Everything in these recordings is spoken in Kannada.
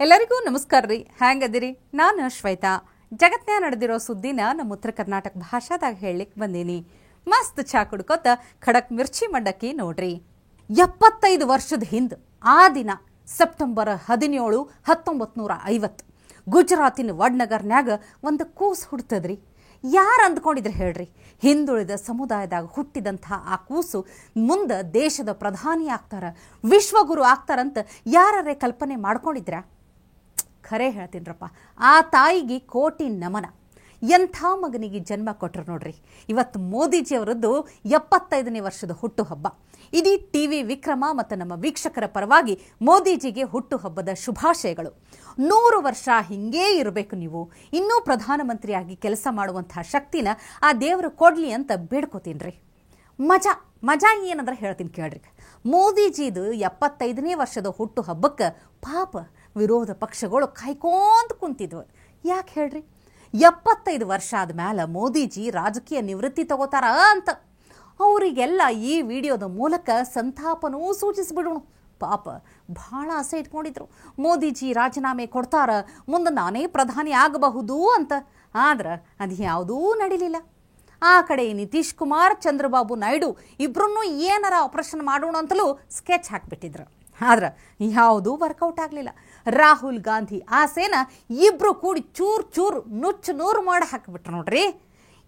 ಎಲ್ಲರಿಗೂ ನಮಸ್ಕಾರ ರೀ. ಹ್ಯಾಂಗದಿರಿ? ನಾನು ಶ್ವೇತಾ. ಜಗತ್ನ್ಯಾಗ ನಡೆದಿರೋ ಸುದ್ದಿನ ನಮ್ಮ ಉತ್ತರ ಕರ್ನಾಟಕ ಭಾಷಾದಾಗ ಹೇಳಲಿಕ್ಕೆ ಬಂದೀನಿ. ಮಸ್ತ್ ಚಾ ಕುಡ್ಕೋತ ಖಡಕ್ ಮಿರ್ಚಿ ಮಂಡಕ್ಕಿ ನೋಡ್ರಿ. 75 ವರ್ಷದ ಹಿಂದೆ ಆ ದಿನ ಸೆಪ್ಟೆಂಬರ್ 17, 1950 ಗುಜರಾತಿನ ವಡ್ನಗರ್ನ್ಯಾಗ ಒಂದು ಕೂಸು ಹುಡ್ತದ್ರಿ. ಯಾರು ಅಂದ್ಕೊಂಡಿದ್ರೆ ಹೇಳ್ರಿ, ಹಿಂದುಳಿದ ಸಮುದಾಯದಾಗ ಹುಟ್ಟಿದಂಥ ಆ ಕೂಸು ಮುಂದೆ ದೇಶದ ಪ್ರಧಾನಿ ಆಗ್ತಾರ, ವಿಶ್ವಗುರು ಆಗ್ತಾರಂತ ಯಾರೇ ಕಲ್ಪನೆ ಮಾಡ್ಕೊಂಡಿದ್ರ? ಖರೆ ಹೇಳ್ತೀನ್ರಪ್ಪ, ಆ ತಾಯಿಗೆ ಕೋಟಿ ನಮನ. ಎಂಥ ಮಗನಿಗೆ ಜನ್ಮ ಕೊಟ್ಟರು ನೋಡ್ರಿ. ಇವತ್ತು ಮೋದಿಜಿಯವರದ್ದು 75ನೇ ವರ್ಷದ ಹುಟ್ಟುಹಬ್ಬ. ಇಡೀ ಟಿವಿ ವಿಕ್ರಮ ಮತ್ತು ನಮ್ಮ ವೀಕ್ಷಕರ ಪರವಾಗಿ ಮೋದಿಜಿಗೆ ಹುಟ್ಟುಹಬ್ಬದ ಶುಭಾಶಯಗಳು. 100 ವರ್ಷ ಹಿಂಗೇ ಇರಬೇಕು, ನೀವು ಇನ್ನೂ ಪ್ರಧಾನಮಂತ್ರಿಯಾಗಿ ಕೆಲಸ ಮಾಡುವಂತಹ ಶಕ್ತಿನ ಆ ದೇವರು ಕೊಡ್ಲಿ ಅಂತ ಬೇಡ್ಕೋತೀನ್ರಿ. ಮಜಾ ಏನಂದ್ರೆ ಹೇಳ್ತೀನಿ ಕೇಳ್ರಿ. ಮೋದಿಜಿದು 75ನೇ ವರ್ಷದ ಹುಟ್ಟುಹಬ್ಬಕ್ಕೆ ಪಾಪ ವಿರೋಧ ಪಕ್ಷಗಳು ಕಾಯ್ಕೊಂತ ಕುಂತಿದ್ವು. ಯಾಕೆ ಹೇಳ್ರಿ? 75 ವರ್ಷ ಆದ್ಮೇಲೆ ಮೋದಿಜಿ ರಾಜಕೀಯ ನಿವೃತ್ತಿ ತಗೋತಾರ ಅಂತ ಅವರಿಗೆಲ್ಲ ಈ ವಿಡಿಯೋದ ಮೂಲಕ ಸಂತಾಪನೂ ಸೂಚಿಸಿಬಿಡೋಣ. ಪಾಪ ಭಾಳ ಆಸೆ ಇಟ್ಕೊಂಡಿದ್ರು, ಮೋದಿಜಿ ರಾಜೀನಾಮೆ ಕೊಡ್ತಾರ, ಮುಂದೆ ನಾನೇ ಪ್ರಧಾನಿ ಆಗಬಹುದು ಅಂತ. ಆದ್ರೆ ಅದು ಯಾವುದೂ ನಡೀಲಿಲ್ಲ. ಆ ಕಡೆ ನಿತೀಶ್ ಕುಮಾರ್, ಚಂದ್ರಬಾಬು ನಾಯ್ಡು ಇಬ್ಬರನ್ನೂ ಏನಾರ ಆಪರೇಷನ್ ಮಾಡೋಣ ಅಂತಲೂ ಸ್ಕೆಚ್ ಹಾಕಿಬಿಟ್ಟಿದ್ರು. ಆದ್ರೆ ಯಾವುದೂ ವರ್ಕೌಟ್ ಆಗಲಿಲ್ಲ. ರಾಹುಲ್ ಗಾಂಧಿ ಆಸೆನ ಇಬ್ಬರು ಕೂಡಿ ಚೂರು ನೂರು ಮಾಡಿ ಹಾಕಿಬಿಟ್ರು ನೋಡ್ರಿ.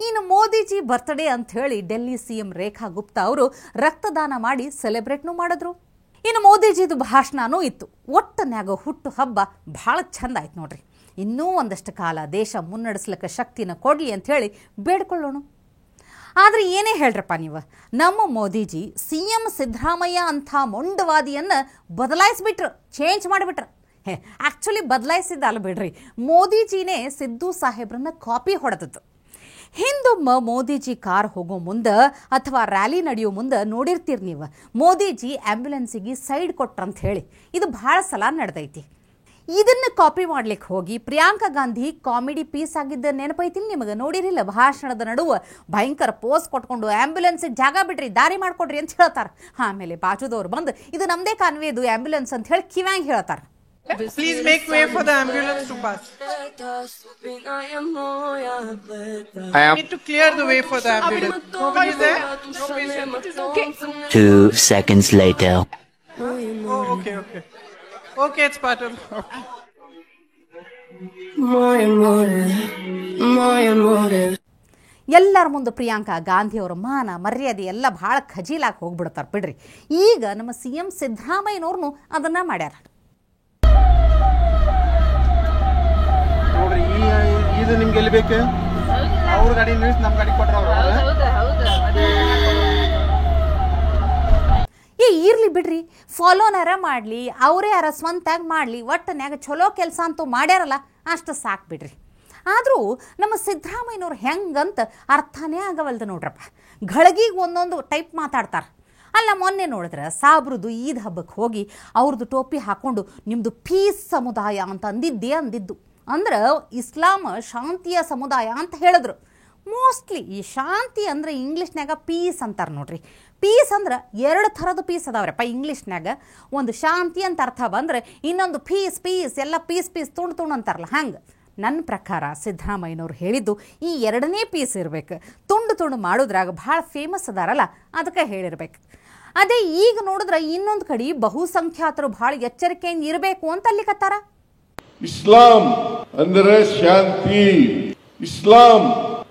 ಇನ್ನು ಮೋದಿಜಿ ಬರ್ತ್ಡೇ ಅಂತ ಹೇಳಿ ಡೆಲ್ಲಿ CM ರೇಖಾ ಗುಪ್ತಾ ಅವರು ರಕ್ತದಾನ ಮಾಡಿ ಸೆಲೆಬ್ರೇಟ್ನೂ ಮಾಡಿದ್ರು. ಇನ್ನು ಮೋದಿಜಿದು ಭಾಷಣನೂ ಇತ್ತು. ಒಟ್ಟನ್ಯಾಗ ಹುಟ್ಟು ಹಬ್ಬ ಭಾಳ ಚಂದ ಆಯ್ತು ನೋಡ್ರಿ. ಇನ್ನೂ ಒಂದಷ್ಟು ಕಾಲ ದೇಶ ಮುನ್ನಡೆಸ್ಲಿಕ್ಕೆ ಶಕ್ತಿನ ಕೊಡಲಿ ಅಂತ ಹೇಳಿ ಬೇಡ್ಕೊಳ್ಳೋಣ. ಆದರೆ ಏನೇ ಹೇಳ್ರಪ್ಪ ನೀವು, ನಮ್ಮ ಮೋದಿಜಿ CM ಸಿದ್ದರಾಮಯ್ಯ ಅಂಥ ಮೊಂಡವಾದಿಯನ್ನು ಬದಲಾಯಿಸ್ಬಿಟ್ರು, ಚೇಂಜ್ ಮಾಡಿಬಿಟ್ರು. ಆ್ಯಕ್ಚುಲಿ ಬದಲಾಯಿಸಿದ್ದಲ್ಲ ಬಿಡ್ರಿ, ಮೋದಿಜಿನೇ ಸಿದ್ದು ಸಾಹೇಬ್ರನ್ನ ಕಾಪಿ ಹೊಡೆದದ್ದು. ಹಿಂದೊಮ್ಮ ಮೋದಿಜಿ ಕಾರ್ ಹೋಗೋ ಮುಂದೆ ಅಥವಾ ರ್ಯಾಲಿ ನಡೆಯೋ ಮುಂದೆ ನೋಡಿರ್ತೀರಿ ನೀವು, ಮೋದಿಜಿ ಆ್ಯಂಬುಲೆನ್ಸಿಗೆ ಸೈಡ್ ಕೊಟ್ರಂತ ಹೇಳಿ. ಇದು ಭಾಳ ಸಲ ನಡೆದೈತಿ. ಇದನ್ನು ಕಾಪಿ ಮಾಡ್ಲಿಕ್ಕೆ ಹೋಗಿ ಪ್ರಿಯಾಂಕಾ ಗಾಂಧಿ ಕಾಮಿಡಿ ಪೀಸ್ ಆಗಿದ್ದ ನೆನಪೈತಿಲ್ಲ ನಿಮಗೆ? ನೋಡಿರಿಲ್ಲ? ಭಾಷಣದ ನಡುವೆ ಭಯಂಕರ ಪೋಸ್ ಕೊಟ್ಕೊಂಡು ಆ್ಯಂಬುಲೆನ್ಸಿಗೆ ಜಾಗ ಬಿಡ್ರಿ, ದಾರಿ ಮಾಡ್ಕೊಡ್ರಿ ಅಂತ ಹೇಳ್ತಾರೆ. ಆಮೇಲೆ ಬಾಜುದವ್ರು ಬಂದು ಇದು ನಮ್ಮದೇ ಕಾನ್ವೆ, ಇದು ಆ್ಯಂಬುಲೆನ್ಸ್ ಅಂತ ಹೇಳಿ ಕಿವ್ಯಾಂಗ್ ಹೇಳ್ತಾರೆ. Please make way for the ambulance to pass. I need to clear the way for the ambulance. Nobody there? No patient. It is okay. 2 seconds later. Oh, okay. Okay, it's part of... ಎಲ್ಲರ ಮುಂದೆ ಪ್ರಿಯಾಂಕಾ ಗಾಂಧಿಯವರ ಮಾನ ಮರ್ಯಾದೆ ಎಲ್ಲ ಭಾಳ ಖಜೀಲಾಗಿ ಹೋಗ್ಬಿಡ್ತಾರೆ ಬಿಡ್ರಿ. ಈಗ ನಮ್ಮ CM ಸಿದ್ದರಾಮಯ್ಯನವ್ರನ್ನು ಅದನ್ನ ಮಾಡ್ಯಾರ ನೋಡ್ರಿ. ಇದು ನಿಮ್ಗೆ ಎಲ್ಲಿ ಬೇಕು? ಅವ್ರ ಗಾಡಿ ನಿಲ್ಸಿ ನಮ್ಮ ಗಾಡಿ ಕೊಟ್ರ ಇರ್ಲಿ ಬಿಡ್ರಿ, ಫಾಲೋನಾರ ಮಾಡಲಿ, ಅವರೇ ಯಾರ ಸ್ವಂತಾಗಿ ಮಾಡಲಿ, ಒಟ್ಟನ್ಯಾಗ ಚಲೋ ಕೆಲಸ ಅಂತೂ ಮಾಡ್ಯಾರಲ್ಲ, ಅಷ್ಟು ಸಾಕು ಬಿಡ್ರಿ. ಆದರೂ ನಮ್ಮ ಸಿದ್ದರಾಮಯ್ಯನವ್ರು ಹೆಂಗಂತ ಅರ್ಥನೇ ಆಗವಲ್ದು ನೋಡ್ರಪ್ಪ. ಘಳಗಿಗೆ ಒಂದೊಂದು ಟೈಪ್ ಮಾತಾಡ್ತಾರೆ. ಅಲ್ಲ, ಮೊನ್ನೆ ನೋಡಿದ್ರೆ ಸಾಬ್ರದ್ದು ಈದ್ ಹಬ್ಬಕ್ಕೆ ಹೋಗಿ ಅವ್ರದ್ದು ಟೋಪಿ ಹಾಕ್ಕೊಂಡು ನಿಮ್ಮದು ಪೀಸ್ ಸಮುದಾಯ ಅಂತ ಅಂದಿದ್ದು. ಅಂದ್ರೆ ಇಸ್ಲಾಂ ಶಾಂತಿಯ ಸಮುದಾಯ ಅಂತ ಹೇಳಿದ್ರು. ಮೋಸ್ಟ್ಲಿ ಈ ಶಾಂತಿ ಅಂದ್ರೆ ಇಂಗ್ಲೀಷ್ನಾಗ ಪೀಸ್ ಅಂತಾರೆ ನೋಡ್ರಿ. ಪೀಸ್ ಅಂದ್ರೆ 2 ಥರದ ಪೀಸ್ ಅದಾವ್ರಪ್ಪ ಇಂಗ್ಲೀಷ್ನಾಗ. ಒಂದು ಶಾಂತಿ ಅಂತ ಅರ್ಥ ಬಂದರೆ, ಇನ್ನೊಂದು ಪೀಸ್ ಎಲ್ಲ ಪೀಸ್ ತುಂಡು ಅಂತಾರಲ್ಲ, ಹಂಗೆ. ನನ್ನ ಪ್ರಕಾರ ಸಿದ್ದರಾಮಯ್ಯನವ್ರು ಹೇಳಿದ್ದು ಈ 2ನೇ ಪೀಸ್ ಇರಬೇಕು. ತುಂಡು ಮಾಡೋದ್ರಾಗ ಭಾಳ ಫೇಮಸ್ ಅದಾರಲ್ಲ, ಅದಕ್ಕೆ ಹೇಳಿರ್ಬೇಕು. ಅದೇ ಈಗ ನೋಡಿದ್ರೆ ಇನ್ನೊಂದು ಕಡೆ ಬಹುಸಂಖ್ಯಾತರು ಭಾಳ ಎಚ್ಚರಿಕೆಯಿಂದ ಇರಬೇಕು ಅಂತ ಅಲ್ಲಿಕತ್ತಾರ. ಇಸ್ಲಾಂ ಅಂದರೆ ಶಾಂತಿ, ಇಸ್ಲಾಂ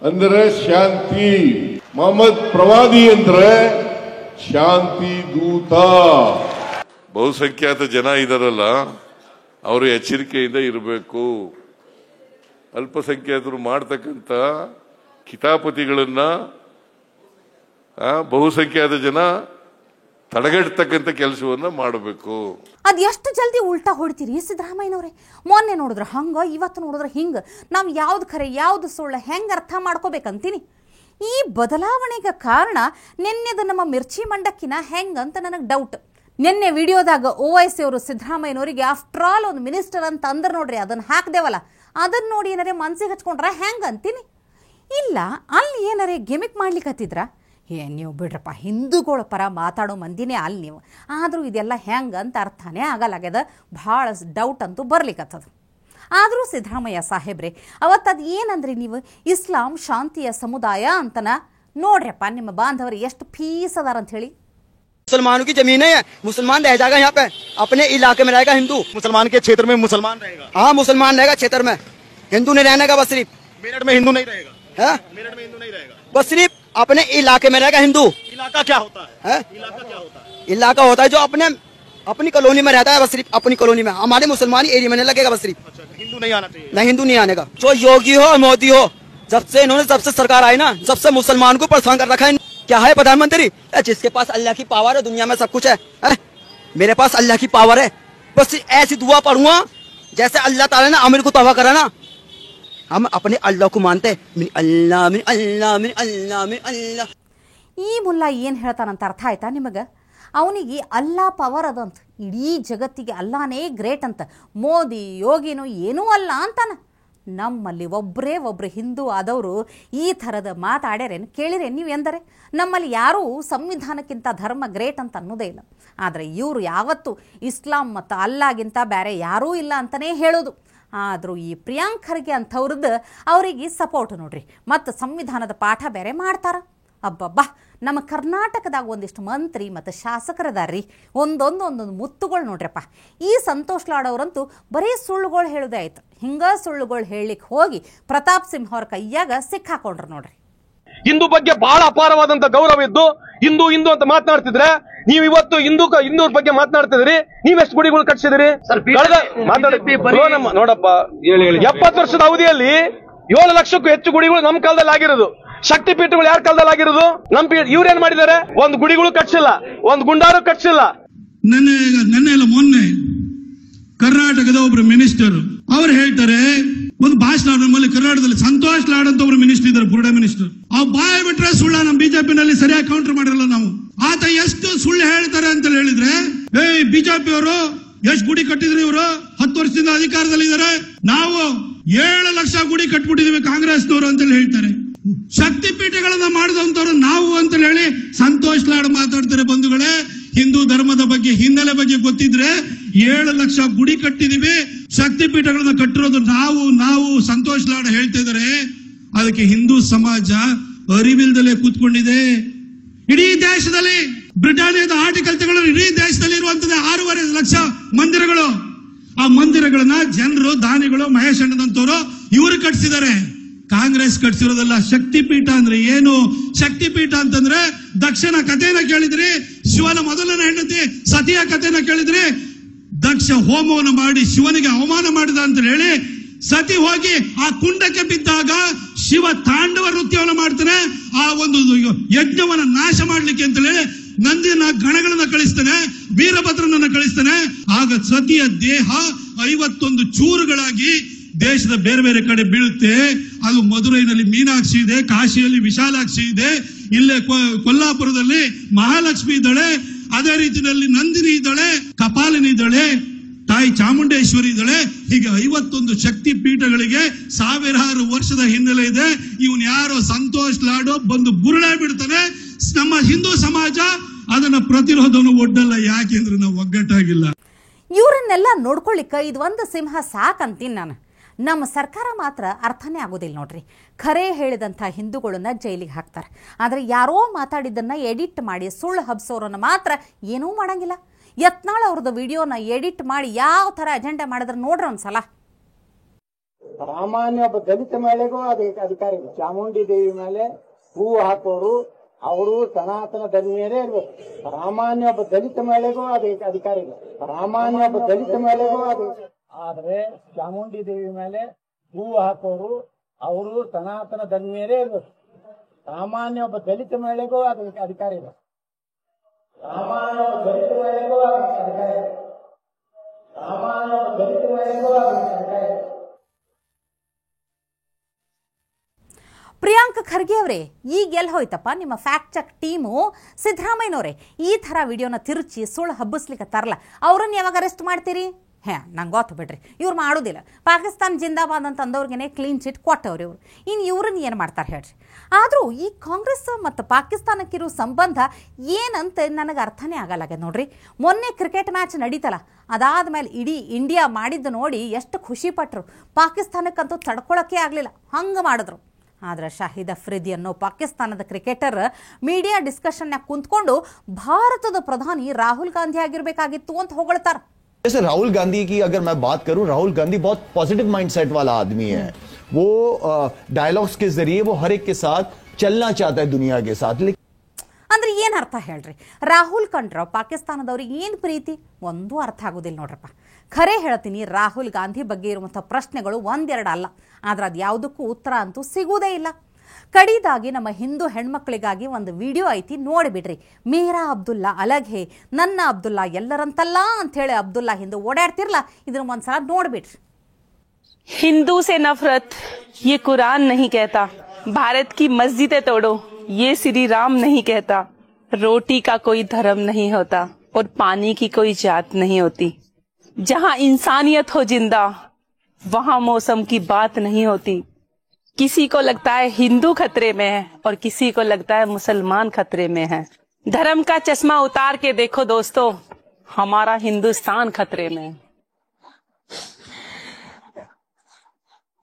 ಅಂದರೆ ಶಾಂತಿ, ಮೊಹಮ್ಮದ್ ಪ್ರವಾದಿ ಅಂದ್ರೆ ಶಾಂತಿ ದೂತ. ಬಹುಸಂಖ್ಯಾತ ಜನ ಇದಾರಲ್ಲ, ಅವರು ಎಚ್ಚರಿಕೆಯಿಂದ ಇರಬೇಕು. ಅಲ್ಪಸಂಖ್ಯಾತರು ಮಾಡ್ತಕ್ಕಂಥ ಕಿತಾಪತಿಗಳನ್ನ ಬಹುಸಂಖ್ಯಾತ ಜನ ತಡೆಗಟ್ಟತಕ್ಕಂಥ ಕೆಲಸವನ್ನ ಮಾಡಬೇಕು. ಅದು ಎಷ್ಟು ಜಲ್ದಿ ಉಲ್ಟಾ ಹೊಡ್ತೀರಿ ಸಿದ್ದರಾಮಯ್ಯನವ್ರೆ? ಮೊನ್ನೆ ನೋಡಿದ್ರೆ ಹಂಗ, ಇವತ್ತು ನೋಡಿದ್ರೆ ಹಿಂಗ. ನಾವು ಯಾವ್ದು ಖರೆ ಯಾವ್ದು ಸುಳ್ಳು ಹೆಂಗೆ ಅರ್ಥ ಮಾಡ್ಕೋಬೇಕಂತೀನಿ. ಈ ಬದಲಾವಣೆಗೆ ಕಾರಣ ನಿನ್ನೆದು ನಮ್ಮ ಮಿರ್ಚಿ ಮಂಡಕ್ಕಿನ ಹೆಂಗಂತ ನನಗೆ ಡೌಟ್. ನಿನ್ನೆ ವಿಡಿಯೋದಾಗ OIC ಅವರು ಸಿದ್ದರಾಮಯ್ಯನವರಿಗೆ ಆಫ್ಟರ್ ಆಲ್ ಒಂದು ಮಿನಿಸ್ಟರ್ ಅಂತ ಅಂದ್ರೆ ನೋಡ್ರಿ, ಅದನ್ನು ಹಾಕ್ದೇವಲ್ಲ, ಅದನ್ನು ನೋಡಿ ಏನಾರೇ ಮನ್ಸಿಗೆ ಹಚ್ಕೊಂಡ್ರ ಹೆಂಗೆ ಅಂತೀನಿ. ಇಲ್ಲ ಅಲ್ಲಿ ಏನಾರೇ ಗಿಮಿಕ್ ಮಾಡ್ಲಿಕ್ಕೆ ಹತ್ತಿದ್ರ? ನೀವು ಬಿಡ್ರಪ್ಪ, ಹಿಂದೂಗಳ ಪರ ಮಾತಾಡೋ ಮಂದಿನೇ ಅಲ್ಲಿ ನೀವು. ಆದರೂ ಇದೆಲ್ಲ ಹೆಂಗೆ ಅಂತ ಅರ್ಥನೇ ಆಗಲಾಗ್ಯದ. ಭಾಳ ಡೌಟ್ ಅಂತೂ ಬರ್ಲಿಕ್ಕತ್ತದ. ಆದರೂ ಸಿದ್ದರಾಮಯ್ಯ ಸಾಹೇಬ್ರೆ, ಅವತ್ತದು ಏನಂದ್ರಿ ನೀವು, ಇಸ್ಲಾಂ ಶಾಂತಿಯ ಸಮುದಾಯ ಅಂತನ. ನೋಡ್ರಪ್ಪ ನಿಮ್ಮ ಬಾಂಧವರು ಎಷ್ಟು ಫೀಸ್ ಅದಾರ ಅಂತ ಹೇಳಿ. मुसलमानों की जमीन है, मुसलमान रह जाएगा यहाँ पे, अपने इलाके में रहेगा हिंदू। मुसलमान के क्षेत्र में मुसलमान रहेगा। हाँ, मुसलमान रहेगा क्षेत्र में, हिंदू नहीं रहने का बस सिर्फ। मेरठ में हिंदू नहीं रहेगा है, मेरठ में हिंदू नहीं रहेगा, बस सिर्फ अपने इलाके में रहेगा हिंदू। इलाका क्या होता है? इलाका क्या होता है? इलाका होता है जो अपनी कॉलोनी में रहता है, बस सिर्फ अपनी कॉलोनी में। हमारे मुसलमान एरिया में नहीं लगेगा बस सिर्फ। हिंदू नहीं आना चाहिए। नहीं, हिंदू नहीं आने का। जो योगी हो मोदी हो, जब से इन्होंने सबसे सरकार आई ना, जब से मुसलमान को परेशान कर रखा है। क्या है प्रधानमंत्री? जिसके पास अल्लाह की पावर है, दुनिया में सब कुछ है। मेरे पास अल्लाह की पावर है, बस ऐसी दुआ पढ़ूंगा जैसे अल्लाह ताला ने आमिर को तबाह करा ना। हम अपने अल्लाह को मानते हैं, मिन अल्लाह मिन अल्लाह मिन अल्लाह मिन अल्लाह। ಈ ಮುಲ್ಲಾ ಏನು ಹೇಳ್ತಾನಂತ ಅರ್ಥ ಆಯ್ತಾ ನಿಮಗೆ? ಅವನಿಗೆ ಅಲ್ಲಾ ಪವರ್ ಅದಂತ, ಇಡೀ ಜಗತ್ತಿಗೆ ಅಲ್ಲಾನೇ ಗ್ರೇಟ್ ಅಂತ. ಮೋದಿ ಯೋಗಿನೂ ಏನೂ ಅಲ್ಲ ಅಂತಾನ. ನಮ್ಮಲ್ಲಿ ಒಬ್ಬರು ಹಿಂದೂ ಆದವರು ಈ ಥರದ ಮಾತಾಡ್ಯಾರೇನು, ಕೇಳಿರೇನು ನೀವು ಎಂದರೆ? ನಮ್ಮಲ್ಲಿ ಯಾರೂ ಸಂವಿಧಾನಕ್ಕಿಂತ ಧರ್ಮ ಗ್ರೇಟ್ ಅಂತ ಅನ್ನೋದೇ ಇಲ್ಲ. ಆದರೆ ಇವರು ಯಾವತ್ತೂ ಇಸ್ಲಾಂ ಮತ್ತು ಅಲ್ಲಾಗಿಂತ ಬೇರೆ ಯಾರೂ ಇಲ್ಲ ಅಂತಲೇ ಹೇಳೋದು. ಆದರೂ ಈ ಪ್ರಿಯಾಂಕ್ ಖರ್ಗೆ ಅಂಥವ್ರದ್ದು ಅವರಿಗೆ ಸಪೋರ್ಟ್ ನೋಡ್ರಿ, ಮತ್ತು ಸಂವಿಧಾನದ ಪಾಠ ಬೇರೆ ಮಾಡ್ತಾರೆ. ಅಬ್ಬಬ್ಬಾ, ನಮ್ಮ ಕರ್ನಾಟಕದಾಗ ಒಂದಿಷ್ಟು ಮಂತ್ರಿ ಮತ್ತು ಶಾಸಕರದಾರ್ರಿ, ಒಂದೊಂದು ಮುತ್ತುಗಳು ನೋಡ್ರಪ್ಪ. ಈ ಸಂತೋಷ್ ಲಾಡ್ ಅವರಂತೂ ಬರೀ ಸುಳ್ಳುಗಳು ಹೇಳೋದೇ ಆಯ್ತು. ಹಿಂಗೆ ಸುಳ್ಳುಗಳು ಹೇಳಲಿಕ್ಕೆ ಹೋಗಿ ಪ್ರತಾಪ್ ಸಿಂಹ ಅವ್ರ ಕೈಯಾಗ ಸಿಕ್ಕಾಕೊಂಡ್ರು ನೋಡ್ರಿ. ಹಿಂದೂ ಬಗ್ಗೆ ಬಹಳ ಅಪಾರವಾದಂತ ಗೌರವ ಇದ್ದು ಹಿಂದೂ ಹಿಂದೂ ಅಂತ ಮಾತನಾಡ್ತಿದ್ರೆ, ನೀವು ಇವತ್ತು ಹಿಂದೂರ ಬಗ್ಗೆ ಮಾತನಾಡ್ತಿದ್ರಿ. ನೀವೆಷ್ಟು ಗುಡಿಗಳು ಕಟ್ಟಿಸಿದಿರಿ? ನೋಡಪ್ಪ, 70 ವರ್ಷದ ಅವಧಿಯಲ್ಲಿ 7 ಲಕ್ಷಕ್ಕೂ ಹೆಚ್ಚು ಗುಡಿಗಳು ನಮ್ಮ ಕಾಲದಲ್ಲಿ ಆಗಿರೋದು. ಶಕ್ತಿ ಪೀಠಗಳು ಯಾರ ಕಾಲದಲ್ಲಿ ಆಗಿರೋದು? ಇವ್ರೇನ್ ಮಾಡಿದ್ದಾರೆ? ಒಂದು ಗುಡಿಗಳು ಕಟ್ಸಿಲ್ಲ, ಒಂದು ಗುಂಡಾರು ಕಟ್ಸಿಲ್ಲ. ನೆನ್ನೆ ಮೊನ್ನೆ ಕರ್ನಾಟಕದ ಒಬ್ರು ಮಿನಿಸ್ಟರ್ ಅವ್ರು ಹೇಳ್ತಾರೆ, ಒಂದು ಭಾಷಣ ನಮ್ಮಲ್ಲಿ ಕರ್ನಾಟಕದಲ್ಲಿ ಸಂತೋಷ್ ಲಾಡ್ ಅಂತ ಒಬ್ರು ಮಿನಿಸ್ಟರ್ ಇದ್ದಾರೆ, ಬುರುಡೆ ಮಿನಿಸ್ಟರ್. ಆ ಬಾಯ್ ಬಿಟ್ರೆ ಸುಳ್ಳ. ನಮ್ಮ ಬಿಜೆಪಿನಲ್ಲಿ ಸರಿಯಾಗಿ ಕೌಂಟರ್ ಮಾಡಿರಲ್ಲ ನಾವು. ಆತ ಎಷ್ಟು ಸುಳ್ಳು ಹೇಳ್ತಾರೆ ಅಂತ ಹೇಳಿದ್ರೆ, ಬಿಜೆಪಿ ಅವರು ಎಷ್ಟು ಗುಡಿ ಕಟ್ಟಿದ್ರು? ಇವರು 10 ವರ್ಷದಿಂದ ಅಧಿಕಾರದಲ್ಲಿ ಇದ್ದಾರೆ. ನಾವು 7 ಲಕ್ಷ ಗುಡಿ ಕಟ್ಬಿಟ್ಟಿದೀವಿ ಕಾಂಗ್ರೆಸ್ನವರು ಅಂತ ಹೇಳ್ತಾರೆ. ಶಕ್ತಿ ಪೀಠಗಳನ್ನ ಮಾಡಿದಂತವ್ರು ನಾವು ಅಂತ ಹೇಳಿ ಸಂತೋಷ್ ಲಾಡ್ ಮಾತಾಡ್ತಾರೆ. ಬಂಧುಗಳೇ, ಹಿಂದೂ ಧರ್ಮದ ಬಗ್ಗೆ ಹಿನ್ನೆಲೆ ಬಗ್ಗೆ ಗೊತ್ತಿದ್ರೆ 7 ಲಕ್ಷ ಗುಡಿ ಕಟ್ಟಿದೀವಿ, ಶಕ್ತಿ ಪೀಠಗಳನ್ನ ಕಟ್ಟಿರೋದು ನಾವು ಸಂತೋಷ್ ಲಾಡ್ ಹೇಳ್ತಾ ಇದಾರೆ. ಅದಕ್ಕೆ ಹಿಂದೂ ಸಮಾಜ ಅರಿವಿಲ್ದಲೇ ಕೂತ್ಕೊಂಡಿದೆ. ಇಡೀ ದೇಶದಲ್ಲಿ ಬ್ರಿಟಾನಿಯಾದ ಆರ್ಟಿಕಲ್ ತಗೊಳ್ಳೋರು, ಇಡೀ ದೇಶದಲ್ಲಿ ಇರುವಂತದ್ದು 6.5 ಲಕ್ಷ ಮಂದಿರಗಳು. ಆ ಮಂದಿರಗಳನ್ನ ಜನರು, ದಾನಿಗಳು, ಮಹೇಶ್ ಅಣ್ಣದಂತವರು ಇವರು ಕಟ್ಸಿದ್ದಾರೆ. ಕಾಂಗ್ರೆಸ್ ಕಟ್ಸಿರೋದಲ್ಲ. ಶಕ್ತಿ ಪೀಠ ಅಂದ್ರೆ ಏನು? ಶಕ್ತಿ ಪೀಠ ಅಂತಂದ್ರೆ ದಕ್ಷನ ಕಥೆನ ಕೇಳಿದ್ರಿ, ಶಿವನ ಮೊದಲನೇ ಹೆಂಡತಿ ಸತಿಯ ಕಥೆನ ಕೇಳಿದ್ರಿ. ದಕ್ಷ ಹೋಮವನ್ನು ಮಾಡಿ ಶಿವನಿಗೆ ಅವಮಾನ ಮಾಡಿದ ಅಂತ ಹೇಳಿ ಸತಿ ಹೋಗಿ ಆ ಕುಂಡಕ್ಕೆ ಬಿದ್ದಾಗ ಶಿವ ತಾಂಡವ ನೃತ್ಯವನ್ನು ಮಾಡ್ತಾನೆ. ಆ ಒಂದು ಯಜ್ಞವನ್ನ ನಾಶ ಮಾಡ್ಲಿಕ್ಕೆ ಅಂತ ಹೇಳಿ ನಂದಿನ ಗಣಗಳನ್ನ ಕಳಿಸ್ತಾನೆ, ವೀರಭದ್ರನನ್ನ ಕಳಿಸ್ತಾನೆ. ಆಗ ಸತಿಯ ದೇಹ 51 ಚೂರುಗಳಾಗಿ ದೇಶದ ಬೇರೆ ಬೇರೆ ಕಡೆ ಬೀಳುತ್ತೆ. ಅದು ಮಧುರೈನಲ್ಲಿ ಮೀನಾಕ್ಷಿ ಇದೆ, ಕಾಶಿಯಲ್ಲಿ ವಿಶಾಲಾಕ್ಷಿ ಇದೆ, ಇಲ್ಲೇ ಕೊಲ್ಲಾಪುರದಲ್ಲಿ ಮಹಾಲಕ್ಷ್ಮಿ ಇದ್ದಾಳೆ, ಅದೇ ರೀತಿಯಲ್ಲಿ ನಂದಿನಿ ಇದ್ದಾಳೆ, ಕಪಾಲಿನಿ ಇದ್ದಾಳೆ, ತಾಯಿ ಚಾಮುಂಡೇಶ್ವರಿ ಇದ್ದಾಳೆ. ಹೀಗೆ 51 ಶಕ್ತಿ ಪೀಠಗಳಿಗೆ 1000 ವರ್ಷದ ಹಿನ್ನೆಲೆ ಇದೆ. ಇವನ್ ಯಾರೋ ಸಂತೋಷ್ ಲಾಡೋ ಬಂದು ಬುರುಳೆ ಬಿಡ್ತಾನೆ. ನಮ್ಮ ಹಿಂದೂ ಸಮಾಜ ಅದನ್ನ ಪ್ರತಿರೋಧವನ್ನು ಒಡ್ಡಲ್ಲ. ಯಾಕೆಂದ್ರೆ ನಾವು ಒಗ್ಗಟ್ಟಾಗಿಲ್ಲ. ಇವರನ್ನೆಲ್ಲ ನೋಡ್ಕೊಳ್ಳಿಕ್ಕೆ ಇದು ಒಂದು ಸಿಂಹ ಸಾಕಂತೀನಿ ನಾನು. ನಮ್ಮ ಸರ್ಕಾರ ಮಾತ್ರ ಅರ್ಥನೇ ಆಗೋದಿಲ್ಲ ನೋಡ್ರಿ. ಖರೆ ಹೇಳಿದಂಥ ಹಿಂದೂಗಳನ್ನ ಜೈಲಿಗೆ ಹಾಕ್ತಾರೆ, ಆದರೆ ಯಾರೋ ಮಾತಾಡಿದ್ದನ್ನು ಎಡಿಟ್ ಮಾಡಿ ಸುಳ್ಳು ಹಬ್ಸೋರನ್ನ ಮಾತ್ರ ಏನೂ ಮಾಡಂಗಿಲ್ಲ. ಯತ್ನಾಳ್ ಅವ್ರದ್ದು ವಿಡಿಯೋನ ಎಡಿಟ್ ಮಾಡಿ ಯಾವ ಥರ ಅಜೆಂಡಾ ಮಾಡಿದ್ರೆ ನೋಡ್ರಿ ಒಂದ್ಸಲ. ಸಾಮಾನ್ಯ ಒಬ್ಬ ದಲಿತ ಮಹಿಳೆಗೂ ಅದಕ್ಕೆ ಅಧಿಕಾರ ಇಲ್ಲ. ಚಾಮುಂಡಿ ದೇವಿ ಮೇಲೆ ಹೂವು ಹಾಕೋರು ಅವರು ಸನಾತನ ಧರ್ಮೀಯರೇ ಇರ್ಬೇಕು. ಸಾಮಾನ್ಯ ಒಬ್ಬ ದಲಿತ ಮಹಿಳೆಗೂ ಅದಕ್ಕೆ ಅಧಿಕಾರ ಇಲ್ಲ. ಸಾಮಾನ್ಯ ಒಬ್ಬ ದಲಿತ ಮಹಿಳೆಗೂ ಆದ್ರೆ ಚಾಮುಂಡಿ ದೇವಿ ಮೇಲೆ ಹೂವು ಹಾಕೋರು ಅವರು ಸನಾತನ ಧರ್ಮೀಯರೇ ಇರ್ಬೇಕು. ಸಾಮಾನ್ಯ ಒಬ್ಬ ದಲಿತ ಮಹಿಳೆಗೂ ಅದಕ್ಕೆ ಅಧಿಕಾರ ಇಲ್ಲ. ಸಾಮಾನ್ಯ ಒಬ್ಬ ದಲಿತ ಮಹಿಳೆಗೂ ಅದಕ್ಕೆ ಅಧಿಕಾರ ಇಲ್ಲ. ಸಾಮಾನ್ಯ ಒಬ್ಬ ದಲಿತ ಮಹಿಳೆಗೂ ಅದಕ್ಕೆ ಅಧಿಕಾರ ಇಲ್ಲ. ಪ್ರಿಯಾಂಕ್ ಖರ್ಗೆ ಅವರೇ, ಈಗ ಎಲ್ಲಿ ಹೋಯ್ತಪ್ಪ ನಿಮ್ಮ ಫ್ಯಾಕ್ಟ್ ಚೆಕ್ ಟೀಮು? ಸಿದ್ದರಾಮಯ್ಯನವರೇ, ಈ ಥರ ವಿಡಿಯೋನ ತಿರುಚಿ ಸುಳ್ಳು ಹಬ್ಬಿಸ್ಲಿಕ್ಕೆ ತರಲ್ಲ, ಅವ್ರನ್ನ ಯಾವಾಗ ಅರೆಸ್ಟ್ ಮಾಡ್ತೀರಿ? ನಂಗೆ ಗೊತ್ತು ಬಿಡ್ರಿ, ಇವ್ರು ಮಾಡೋದಿಲ್ಲ. ಪಾಕಿಸ್ತಾನ ಜಿಂದಾಬಾದ್ ಅಂತ ಅಂದವ್ರಿಗೇನೆ ಕ್ಲೀನ್ ಚಿಟ್ ಕೊಟ್ಟವ್ರು ಇವರು. ಇನ್ನು ಇವ್ರನ್ನ ಏನು ಮಾಡ್ತಾರೆ ಹೇಳ್ರಿ? ಆದರೂ ಈ ಕಾಂಗ್ರೆಸ್ ಮತ್ತು ಪಾಕಿಸ್ತಾನಕ್ಕಿರೋ ಸಂಬಂಧ ಏನಂತ ನನಗೆ ಅರ್ಥನೇ ಆಗಲ್ಲಾಗ್ಯದ ನೋಡ್ರಿ. ಮೊನ್ನೆ ಕ್ರಿಕೆಟ್ ಮ್ಯಾಚ್ ನಡೀತಲ್ಲ, ಅದಾದಮೇಲೆ ಇಡೀ ಇಂಡಿಯಾ ಮಾಡಿದ್ದು ನೋಡಿ ಎಷ್ಟು ಖುಷಿ ಪಟ್ಟರು. ಪಾಕಿಸ್ತಾನಕ್ಕಂತೂ ತಡ್ಕೊಳಕ್ಕೆ ಆಗಲಿಲ್ಲ, ಹಂಗೆ ಮಾಡಿದ್ರು. ಆದರೆ ಶಾಹಿದ್ ಅಫ್ರಿದಿ ಅನ್ನೋ ಪಾಕಿಸ್ತಾನದ ಕ್ರಿಕೆಟರ್ ಮೀಡಿಯಾ ಡಿಸ್ಕಷನ್ನಾಗ ಕುಂತ್ಕೊಂಡು ಭಾರತದ ಪ್ರಧಾನಿ ರಾಹುಲ್ ಗಾಂಧಿ ಆಗಿರಬೇಕಾಗಿತ್ತು ಅಂತ ಹೊಗಳ್ತಾರೆ. जैसे राहुल गांधी की अगर मैं बात करूं, राहुल गांधी बहुत पॉजिटिव माइंडसेट वाला आदमी है. वो डायलॉग्स के जरिए वो हर एक के साथ चलना चाहता है दुनिया के साथ. ಅಂದ್ರೆ ಏನು ಅರ್ಥ ಹೇಳ್ರಿ? ರಾಹುಲ್ ಕಂಡ್ರ ಪಾಕಿಸ್ತಾನದವ್ರಿಗೆ ಏನು ಪ್ರೀತಿ ಒಂದೂ ಅರ್ಥ ಆಗೋದಿಲ್ಲ ನೋಡ್ರಪ್ಪ. ಖರೆ ಹೇಳ್ತೀನಿ, ರಾಹುಲ್ ಗಾಂಧಿ ಬಗ್ಗೆ ಇರುವಂಥ ಪ್ರಶ್ನೆಗಳು ಒಂದೆರಡು ಅಲ್ಲ, ಆದ್ರೆ ಅದು ಯಾವುದಕ್ಕೂ ಉತ್ತರ ಅಂತೂ ಸಿಗುವುದೇ ಇಲ್ಲ. ಕಡಿದಾಗಿ ನಮ್ಮ ಹಿಂದೂ ಹೆಣ್ಮಕ್ಳಿಗಾಗಿ ಒಂದು ವಿಡಿಯೋ ಐತಿ, ನೋಡಿಬಿಡ್ರಿ. ಮೇರಾ ಅಬ್ದುಲ್ಲಾ ಅಲಗ್ ಹೇ, ನನ್ನ ಅಬ್ದುಲ್ಲಾ ಎಲ್ಲರಂತಲ್ಲ ಅಂಥೇಳಿ ಅಬ್ದುಲ್ಲಾ ಹಿಂದೆ ಓಡಾಡ್ತಿರ್ಲ, ಇದನ್ನ ಒಂದ್ಸಲ ನೋಡ್ಬಿಡ್ರಿ. हिंदू से नफरत ये कुरान नहीं कहता, भारत की मस्जिदें तोड़ो ये श्री राम नहीं कहता, रोटी का कोई धर्म नहीं होता और पानी की कोई जात नहीं होती, जहाँ इंसानियत हो जिंदा वहाँ मौसम की बात नहीं होती. किसी को लगता है हिंदू खतरे में है और किसी को लगता है मुसलमान खतरे में है. धर्म का चश्मा उतार के देखो दोस्तों, हमारा हिंदुस्तान खतरे में है.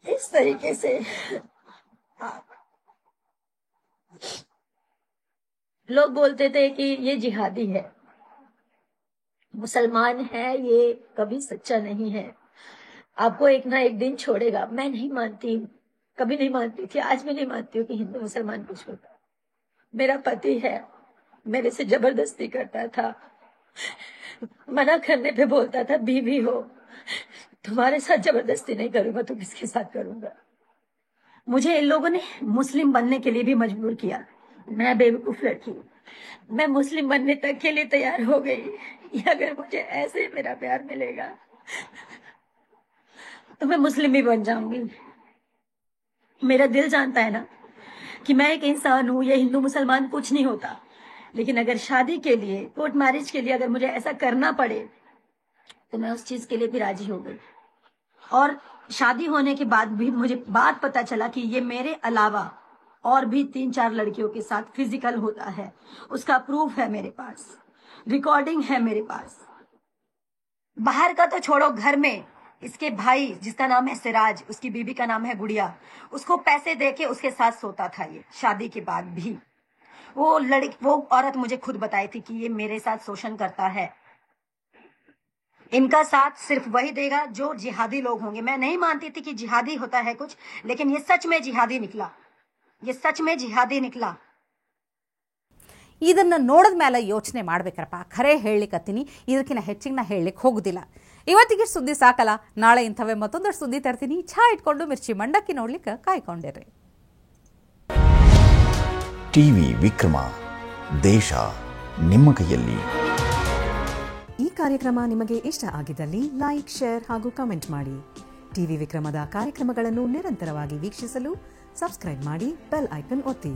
इस तरीके से लोग बोलते थे कि ये जिहादी है, मुसलमान है, ये कभी सच्चा नहीं है, आपको एक ना एक दिन छोड़ेगा. मैं नहीं मानती, कभी नहीं मानती थी, आज भी नहीं मानती हूँ कि हिंदू मुसलमान कुछ होता. मेरा पति है, मेरे से जबरदस्ती करता था, मना करने पे बोलता था बीवी हो, तुम्हारे साथ जबरदस्ती नहीं करूंगा तो किसके साथ करूंगा. मुझे इन लोगों ने मुस्लिम बनने के लिए भी मजबूर किया. मैं बेवकूफ लड़की, मैं मुस्लिम बनने तक के लिए तैयार हो गई. अगर मुझे ऐसे मेरा प्यार मिलेगा तो मैं मुस्लिम भी बन जाऊंगी. मेरा दिल जानता है ना कि मैं एक इंसान हूँ, ये हिंदू मुसलमान कुछ नहीं होता. लेकिन अगर शादी के लिए, कोर्ट मैरिज के लिए अगर मुझे ऐसा करना पड़े तो मैं उस चीज के लिए भी राजी हो गई. और शादी होने के बाद भी मुझे बात पता चला कि ये मेरे अलावा और भी 3-4 लड़कियों के साथ फिजिकल होता है. उसका प्रूफ है मेरे पास, रिकॉर्डिंग है मेरे पास. बाहर का तो छोड़ो, घर में इसके भाई जिसका नाम है सिराज, उसकी बीबी का नाम है गुड़िया, उसको पैसे देके उसके साथ सोता था ये शादी के बाद भी. वो औरत मुझे खुद बताई थी कि ये मेरे साथ शोषण करता है. इनका साथ सिर्फ वही देगा जो जिहादी लोग होंगे. मैं नहीं मानती थी कि जिहादी होता है कुछ, लेकिन ये सच में जिहादी निकला, ये सच में जिहादी निकला. ಇದನ್ನು ನೋಡಿದ ಮೇಲೆ ಯೋಚನೆ ಮಾಡ್ಬೇಕಪ್ಪ. ಖರೆ ಹೇಳಲಿಕ್ಕತ್ತೀನಿ, ಇದಕ್ಕಿಂತ ಹೆಚ್ಚಿಗೆ ನಾ ಹೇಳಲಿಕ್ಕೆ ಹೋಗುದಿಲ್ಲ. ಇವತ್ತಿಗೆ ಸುದ್ದಿ ಸಾಕಲ್ಲ, ನಾಳೆ ಇಂಥವೇ ಮತ್ತೊಂದಷ್ಟು ಸುದ್ದಿ ತರ್ತೀನಿ. ಚಹಾ ಇಟ್ಕೊಂಡು ಮಿರ್ಚಿ ಮಂಡಕ್ಕಿ ನೋಡ್ಲಿಕ್ಕೆ ಕಾಯ್ಕೊಂಡಿರ್ರಿ. ಟಿವಿ ವಿಕ್ರಮ, ದೇಶ ನಿಮ್ಮ ಕೈಯಲ್ಲಿ. ಈ ಕಾರ್ಯಕ್ರಮ ನಿಮಗೆ ಇಷ್ಟ ಆಗಿದ್ದಲ್ಲಿ ಲೈಕ್, ಶೇರ್ ಹಾಗೂ ಕಮೆಂಟ್ ಮಾಡಿ. ಟಿವಿ ವಿಕ್ರಮದ ಕಾರ್ಯಕ್ರಮಗಳನ್ನು ನಿರಂತರವಾಗಿ ವೀಕ್ಷಿಸಲು ಸಬ್ಸ್ಕ್ರೈಬ್ ಮಾಡಿ, ಬೆಲ್ ಐಕನ್ ಒತ್ತಿ.